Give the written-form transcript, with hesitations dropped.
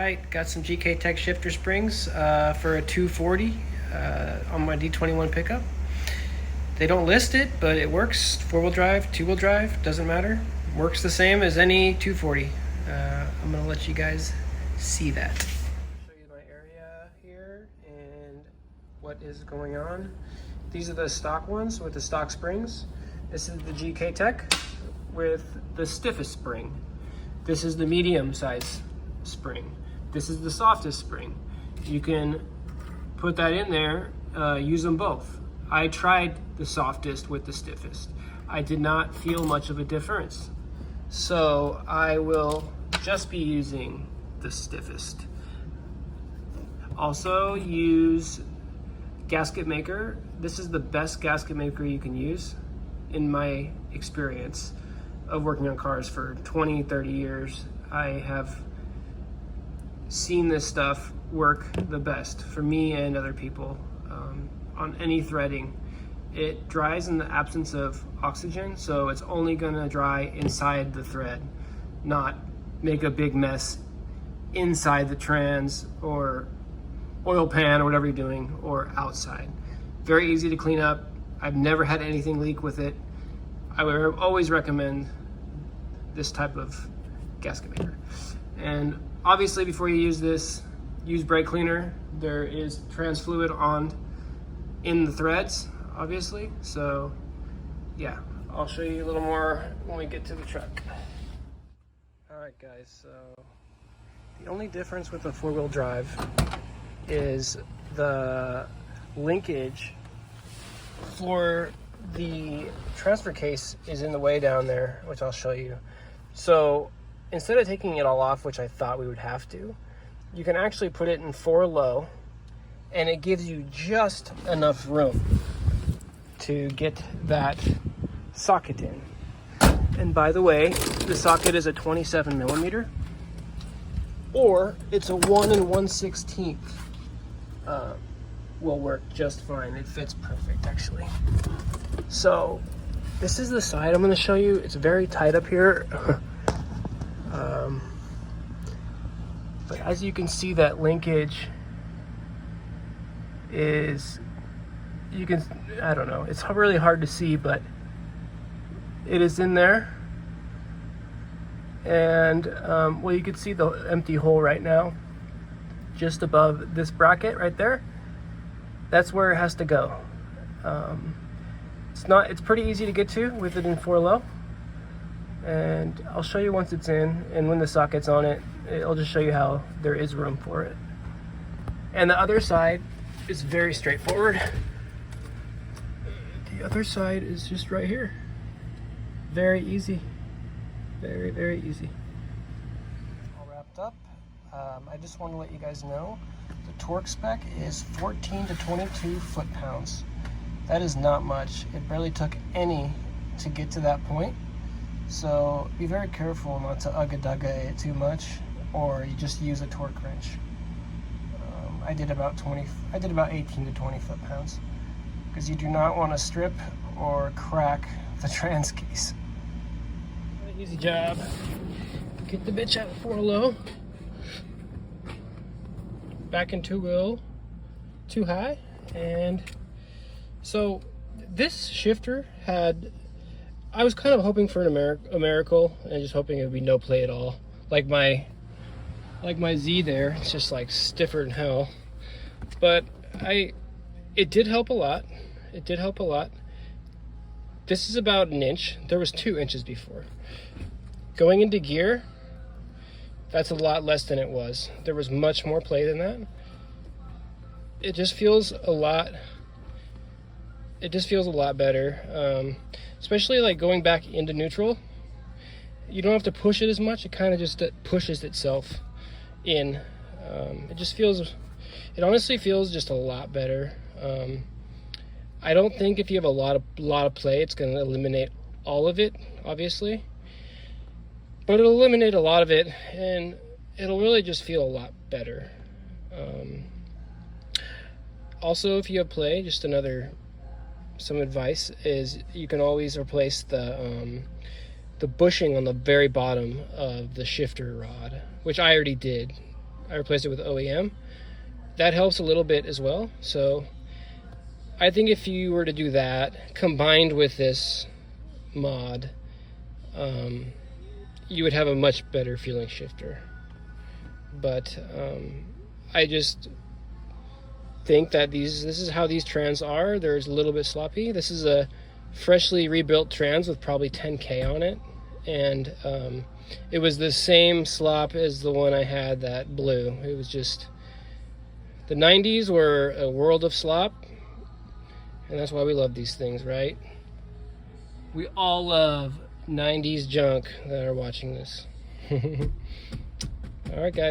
Alright, got some GKtech shifter springs for a 240 on my D21 pickup. They don't list it, but it works. 4-wheel drive, 2-wheel drive, doesn't matter. Works the same as any 240. I'm gonna let you guys see that. Show you my area here and what is going on. These are the stock ones with the stock springs. This is the GKtech with the stiffest spring. This is the medium size spring. This is the softest spring. You can put that in there, use them both. I tried the softest with the stiffest. I did not feel much of a difference. So I will just be using the stiffest. Also use gasket maker. This is the best gasket maker you can use in my experience of working on cars for 20, 30 years. I have seen this stuff work the best for me and other people on any threading. It dries in the absence of oxygen, so it's only gonna dry inside the thread, not make a big mess inside the trans or oil pan or whatever you're doing, or outside. Very easy to clean up. I've never had anything leak with it. I would always recommend this type of gasket maker. And obviously before you use this, use brake cleaner. There is trans fluid in the threads, obviously. So yeah, I'll show you a little more when we get to the truck. All right guys, so the only difference with the 4-wheel drive is the linkage for the transfer case is in the way down there, which I'll show you. So instead of taking it all off, which I thought we would have to, you can actually put it in 4 low, and it gives you just enough room to get that socket in. And by the way, the socket is a 27 millimeter, or it's a 1 1/16. Will work just fine. It fits perfect actually. So this is the side I'm going to show you. It's very tight up here. But as you can see, that linkage is, I don't know, it's really hard to see, but it is in there. And well, you can see the empty hole right now just above this bracket right there. That's where it has to go. It's pretty easy to get to with it in 4 low, and I'll show you once it's in, and when the socket's on it, I'll just show you how there is room for it. And the other side is very straightforward. The other side is just right here. Very easy. Very, very easy. All wrapped up. I just want to let you guys know the torque spec is 14 to 22 foot-pounds. That is not much. It barely took any to get to that point. So be very careful not to ugga-dugga it too much, or you just use a torque wrench. I did about 18 to 20 foot-pounds, because you do not want to strip or crack the trans case. Easy job. Get the bitch out of 4 low. Back in 2-wheel, 2 high. And so this shifter I was kind of hoping for a miracle, and just hoping it would be no play at all. Like my Z there, it's just like stiffer than hell. But it did help a lot. It did help a lot. This is about 1 inch. There was 2 inches before. Going into gear, that's a lot less than it was. There was much more play than that. It just feels a lot better. Especially like going back into neutral. You don't have to push it as much. It kind of just pushes itself in. It honestly feels just a lot better. I don't think if you have a lot of play, it's going to eliminate all of it, obviously. But it'll eliminate a lot of it, and it'll really just feel a lot better. Also, if you have play, just some advice is you can always replace the bushing on the very bottom of the shifter rod, which I already did. I replaced it with OEM. That helps a little bit as well. So I think if you were to do that combined with this mod, you would have a much better feeling shifter. But I just think that this is how these trans are. They're a little bit sloppy. This is a freshly rebuilt trans with probably 10K on it, and it was the same slop as the one I had that blew. It was just, the 90s were a world of slop, and that's why we love these things, right? We all love 90s junk that are watching this. All right, guys.